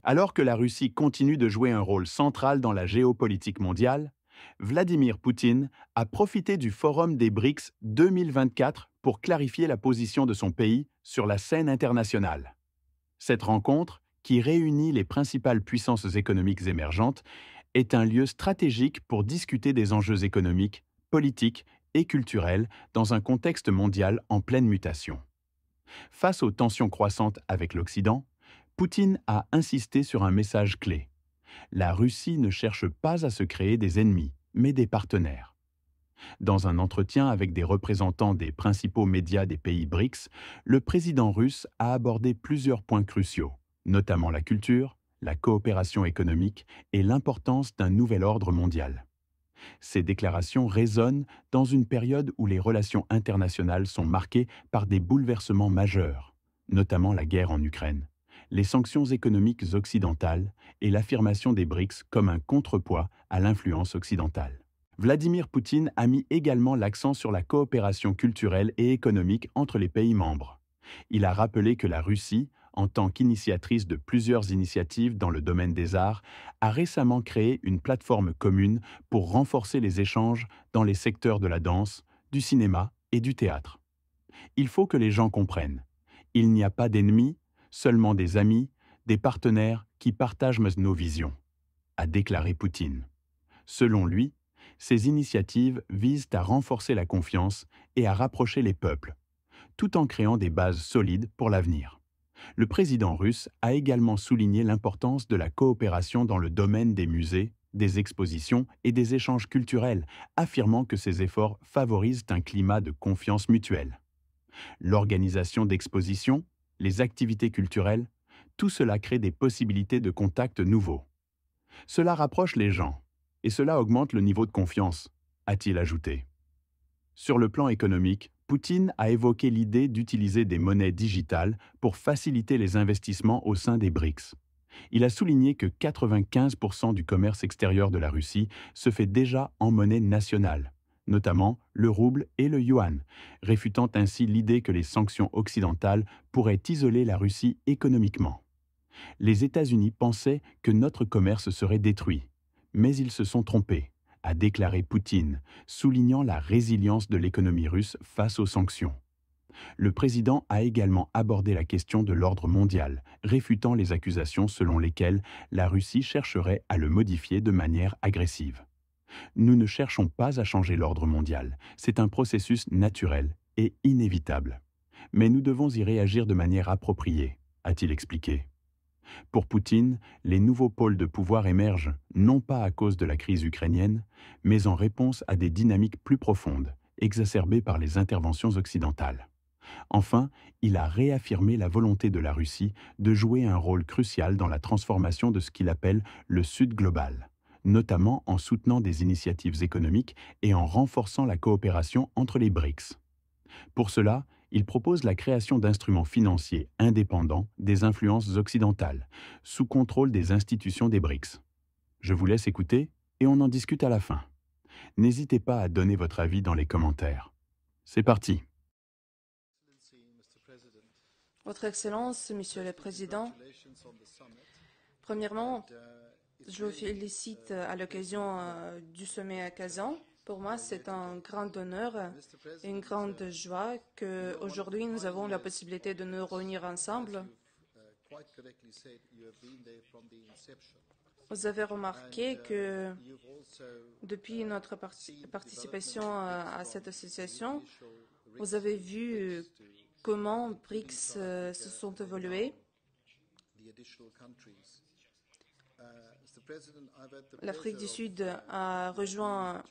Alors que la Russie continue de jouer un rôle central dans la géopolitique mondiale, Vladimir Poutine a profité du Forum des BRICS 2024 pour clarifier la position de son pays sur la scène internationale. Cette rencontre, qui réunit les principales puissances économiques émergentes, est un lieu stratégique pour discuter des enjeux économiques, politiques et culturels dans un contexte mondial en pleine mutation. Face aux tensions croissantes avec l'Occident, Poutine a insisté sur un message clé. La Russie ne cherche pas à se créer des ennemis, mais des partenaires. Dans un entretien avec des représentants des principaux médias des pays BRICS, le président russe a abordé plusieurs points cruciaux, notamment la culture, la coopération économique et l'importance d'un nouvel ordre mondial. Ces déclarations résonnent dans une période où les relations internationales sont marquées par des bouleversements majeurs, notamment la guerre en Ukraine, les sanctions économiques occidentales et l'affirmation des BRICS comme un contrepoids à l'influence occidentale. Vladimir Poutine a mis également l'accent sur la coopération culturelle et économique entre les pays membres. Il a rappelé que la Russie, en tant qu'initiatrice de plusieurs initiatives dans le domaine des arts, a récemment créé une plateforme commune pour renforcer les échanges dans les secteurs de la danse, du cinéma et du théâtre. Il faut que les gens comprennent. Il n'y a pas d'ennemis, seulement des amis, des partenaires qui partagent nos visions, a déclaré Poutine. Selon lui, ces initiatives visent à renforcer la confiance et à rapprocher les peuples, tout en créant des bases solides pour l'avenir. Le président russe a également souligné l'importance de la coopération dans le domaine des musées, des expositions et des échanges culturels, affirmant que ces efforts favorisent un climat de confiance mutuelle. L'organisation d'expositions, les activités culturelles, tout cela crée des possibilités de contacts nouveaux. Cela rapproche les gens, et cela augmente le niveau de confiance, a-t-il ajouté. Sur le plan économique, Poutine a évoqué l'idée d'utiliser des monnaies digitales pour faciliter les investissements au sein des BRICS. Il a souligné que 95% du commerce extérieur de la Russie se fait déjà en monnaie nationale, notamment le rouble et le yuan, réfutant ainsi l'idée que les sanctions occidentales pourraient isoler la Russie économiquement. Les États-Unis pensaient que notre commerce serait détruit, mais ils se sont trompés, a déclaré Poutine, soulignant la résilience de l'économie russe face aux sanctions. Le président a également abordé la question de l'ordre mondial, réfutant les accusations selon lesquelles la Russie chercherait à le modifier de manière agressive. Nous ne cherchons pas à changer l'ordre mondial, c'est un processus naturel et inévitable. Mais nous devons y réagir de manière appropriée, a-t-il expliqué. Pour Poutine, les nouveaux pôles de pouvoir émergent non pas à cause de la crise ukrainienne, mais en réponse à des dynamiques plus profondes, exacerbées par les interventions occidentales. Enfin, il a réaffirmé la volonté de la Russie de jouer un rôle crucial dans la transformation de ce qu'il appelle le Sud global, notamment en soutenant des initiatives économiques et en renforçant la coopération entre les BRICS. Pour cela, il propose la création d'instruments financiers indépendants des influences occidentales, sous contrôle des institutions des BRICS. Je vous laisse écouter et on en discute à la fin. N'hésitez pas à donner votre avis dans les commentaires. C'est parti. Votre Excellence, Monsieur le Président, premièrement, je vous félicite à l'occasion du sommet à Kazan. Pour moi, c'est un grand honneur et une grande joie qu'aujourd'hui nous avons la possibilité de nous réunir ensemble. Vous avez remarqué que depuis notre participation à cette association, vous avez vu comment BRICS se sont évolués. L'Afrique du Sud a rejoint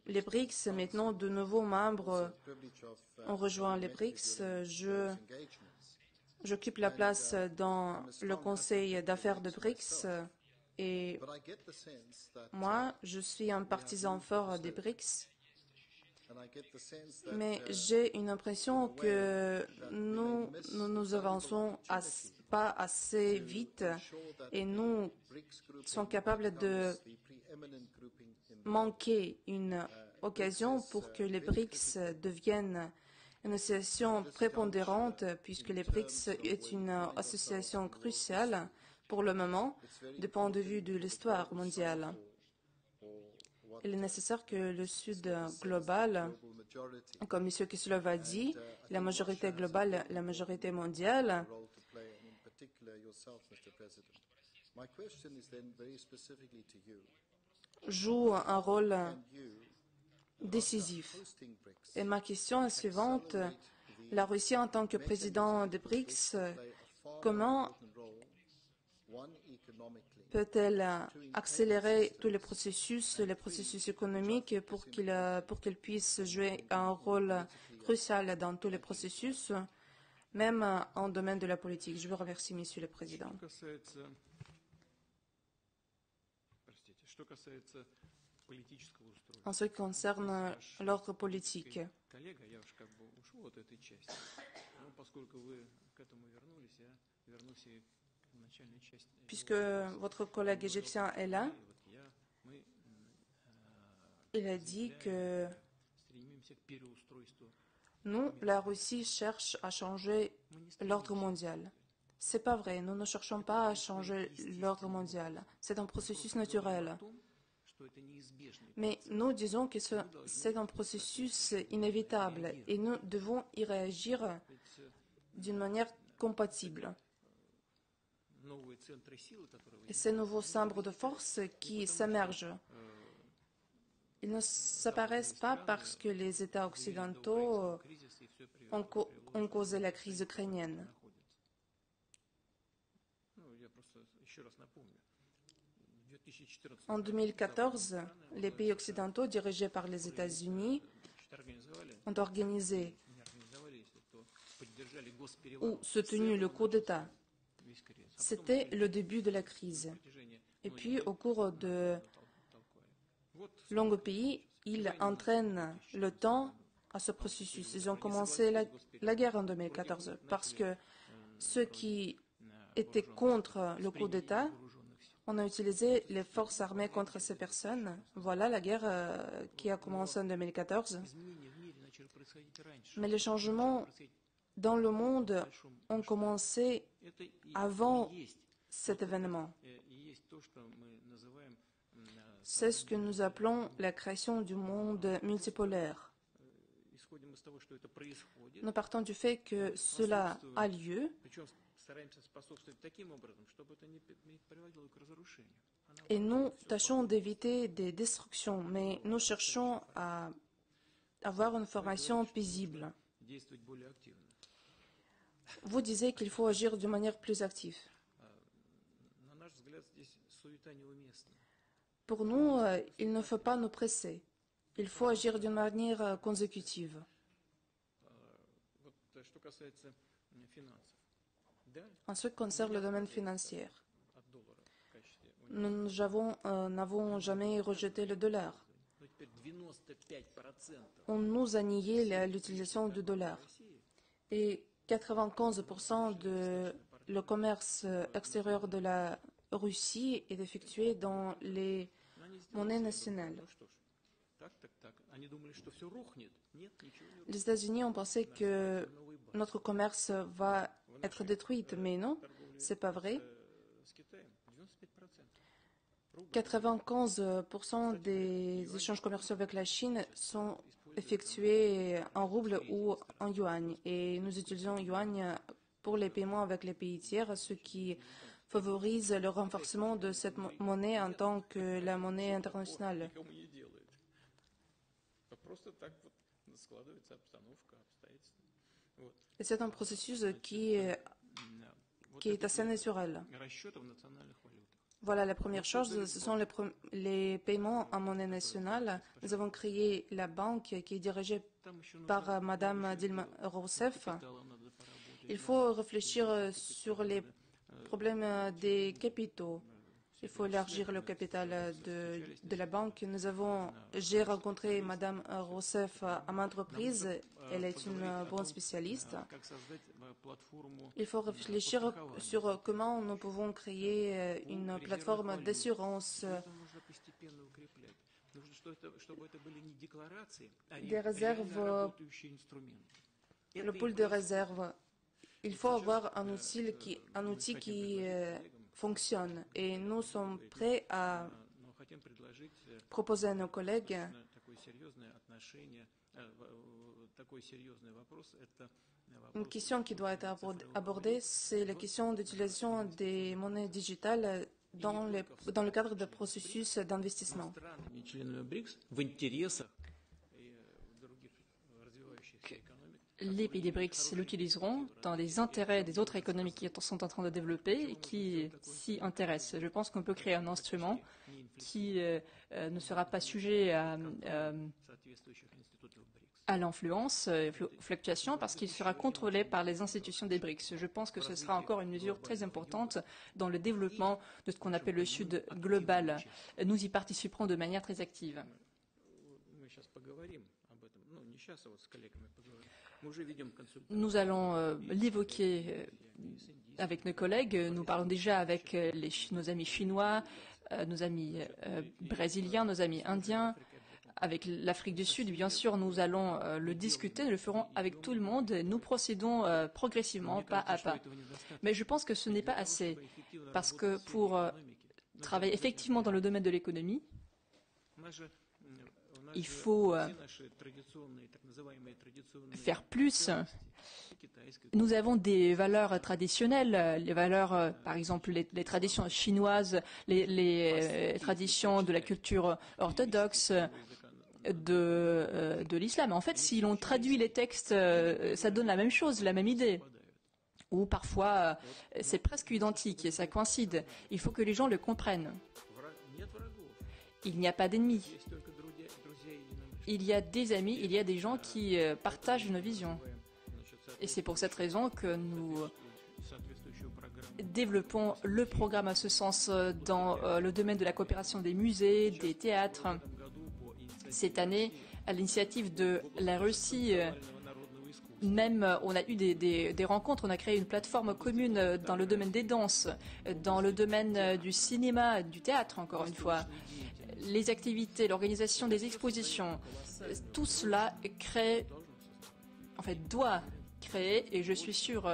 les BRICS. Maintenant, de nouveaux membres ont rejoint les BRICS. J'occupe la place dans le Conseil d'affaires de BRICS et moi, je suis un partisan fort des BRICS. Mais j'ai une impression que nous avançons pas assez vite et nous sommes capables de manquer une occasion pour que les BRICS deviennent une association prépondérante, puisque les BRICS est une association cruciale pour le moment du point de vue de l'histoire mondiale. Il est nécessaire que le Sud global, comme M. Kislov a dit, la majorité globale, la majorité mondiale, joue un rôle décisif. Et ma question est suivante. La Russie, en tant que président des BRICS, comment peut-elle accélérer tous les processus économiques pour qu'il puisse jouer un rôle crucial dans tous les processus, même en domaine de la politique? Je vous remercie, Monsieur le Président. En ce qui concerne l'ordre politique, puisque votre collègue égyptien est là, il a dit que nous, la Russie, cherche à changer l'ordre mondial. C'est pas vrai, nous ne cherchons pas à changer l'ordre mondial. C'est un processus naturel. Mais nous disons que c'est un processus inévitable et nous devons y réagir d'une manière compatible. Et ces nouveaux centres de force qui s'émergent, ils ne s'apparaissent pas parce que les États occidentaux ont causé la crise ukrainienne. En 2014, les pays occidentaux dirigés par les États-Unis ont organisé ou soutenu le coup d'État. C'était le début de la crise. Et puis, au cours de longs pays, ils entraînent le temps à ce processus. Ils ont commencé la guerre en 2014 parce que ceux qui étaient contre le coup d'État, on a utilisé les forces armées contre ces personnes. Voilà la guerre qui a commencé en 2014. Mais les changements dans le monde ont commencé avant cet événement. C'est ce que nous appelons la création du monde multipolaire. Nous partons du fait que cela a lieu et nous tâchons d'éviter des destructions, mais nous cherchons à avoir une formation paisible. Vous disiez qu'il faut agir de manière plus active. Pour nous, il ne faut pas nous presser. Il faut agir d'une manière consécutive. En ce qui concerne le domaine financier, nous n'avons jamais rejeté le dollar. On nous a nié l'utilisation du dollar. Et 95% de le commerce extérieur de la Russie est effectué dans les monnaies nationales. Les États-Unis ont pensé que notre commerce va être détruit, mais non, c'est pas vrai. 95% des échanges commerciaux avec la Chine sont effectués en rouble ou en yuan. Et nous utilisons yuan pour les paiements avec les pays tiers, ce qui favorise le renforcement de cette monnaie en tant que la monnaie internationale. Et c'est un processus qui est assez naturel. Voilà, la première chose, ce sont les paiements en monnaie nationale. Nous avons créé la banque qui est dirigée par Mme Dilma Rousseff. Il faut réfléchir sur les problèmes des capitaux. Il faut élargir le capital de la banque. J'ai rencontré Mme Rousseff à maintes reprises. Elle est une bonne spécialiste. Il faut réfléchir sur comment nous pouvons créer une plateforme d'assurance, des réserves, le pool de réserve. Il faut avoir un outil qui fonctionne. Et nous sommes prêts à proposer à nos collègues une question qui doit être abordée, c'est la question d'utilisation des monnaies digitales dans le cadre de processus d'investissement. Les pays des BRICS l'utiliseront dans les intérêts des autres économies qui sont en train de développer et qui s'y intéressent. Je pense qu'on peut créer un instrument qui ne sera pas sujet à l'influence, fluctuation, parce qu'il sera contrôlé par les institutions des BRICS. Je pense que ce sera encore une mesure très importante dans le développement de ce qu'on appelle le Sud global. Nous y participerons de manière très active. Nous allons l'évoquer avec nos collègues. Nous parlons déjà avec nos amis chinois, nos amis brésiliens, nos amis indiens, avec l'Afrique du Sud. Bien sûr, nous allons le discuter, nous le ferons avec tout le monde. Nous procédons progressivement, pas à pas. Mais je pense que ce n'est pas assez, parce que pour travailler effectivement dans le domaine de l'économie, il faut faire plus. Nous avons des valeurs traditionnelles, les valeurs, par exemple, les traditions chinoises, les traditions de la culture orthodoxe, de l'islam. En fait, si l'on traduit les textes, ça donne la même chose, la même idée. Ou parfois, c'est presque identique et ça coïncide. Il faut que les gens le comprennent. Il n'y a pas d'ennemis. Il y a des amis, il y a des gens qui partagent nos visions. Et c'est pour cette raison que nous développons le programme à ce sens dans le domaine de la coopération des musées, des théâtres. Cette année, à l'initiative de la Russie, même on a eu des rencontres, on a créé une plateforme commune dans le domaine des danses, dans le domaine du cinéma, du théâtre, encore une fois. Les activités, l'organisation des expositions, tout cela doit créer, et je suis sûre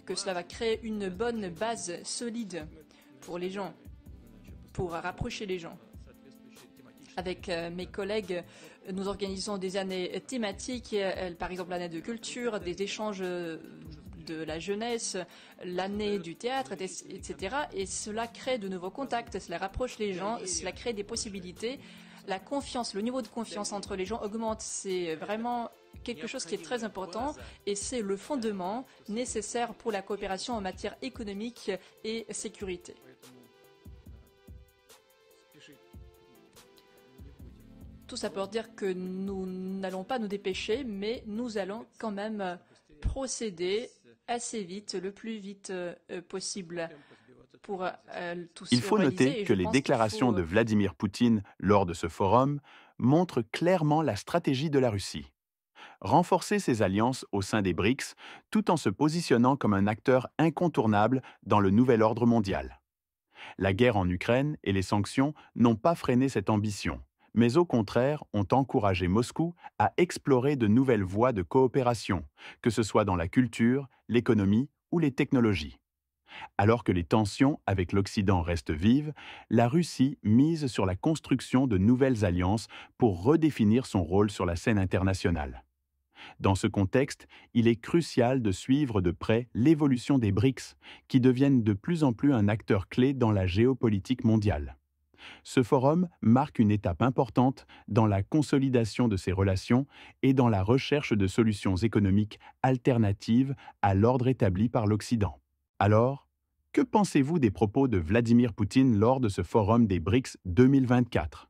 que cela va créer une bonne base solide pour les gens, pour rapprocher les gens. Avec mes collègues, nous organisons des années thématiques, par exemple l'année de culture, des échanges de la jeunesse, l'année du théâtre, etc. Et cela crée de nouveaux contacts, cela rapproche les gens, cela crée des possibilités. La confiance, le niveau de confiance entre les gens augmente. C'est vraiment quelque chose qui est très important et c'est le fondement nécessaire pour la coopération en matière économique et sécurité. Tout ça pour dire que nous n'allons pas nous dépêcher, mais nous allons quand même procéder assez vite, le plus vite possible pour tout Il faut noter que les déclarations de Vladimir Poutine lors de ce forum montrent clairement la stratégie de la Russie. Renforcer ses alliances au sein des BRICS tout en se positionnant comme un acteur incontournable dans le nouvel ordre mondial. La guerre en Ukraine et les sanctions n'ont pas freiné cette ambition, mais au contraire ont encouragé Moscou à explorer de nouvelles voies de coopération, que ce soit dans la culture, l'économie ou les technologies. Alors que les tensions avec l'Occident restent vives, la Russie mise sur la construction de nouvelles alliances pour redéfinir son rôle sur la scène internationale. Dans ce contexte, il est crucial de suivre de près l'évolution des BRICS, qui deviennent de plus en plus un acteur clé dans la géopolitique mondiale. Ce forum marque une étape importante dans la consolidation de ces relations et dans la recherche de solutions économiques alternatives à l'ordre établi par l'Occident. Alors, que pensez-vous des propos de Vladimir Poutine lors de ce forum des BRICS 2024 ?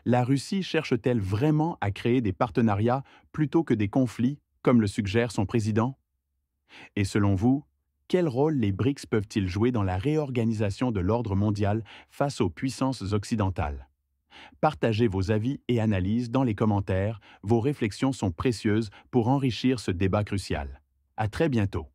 La Russie cherche-t-elle vraiment à créer des partenariats plutôt que des conflits, comme le suggère son président ? Et selon vous, quel rôle les BRICS peuvent-ils jouer dans la réorganisation de l'ordre mondial face aux puissances occidentales ? Partagez vos avis et analyses dans les commentaires, vos réflexions sont précieuses pour enrichir ce débat crucial. À très bientôt.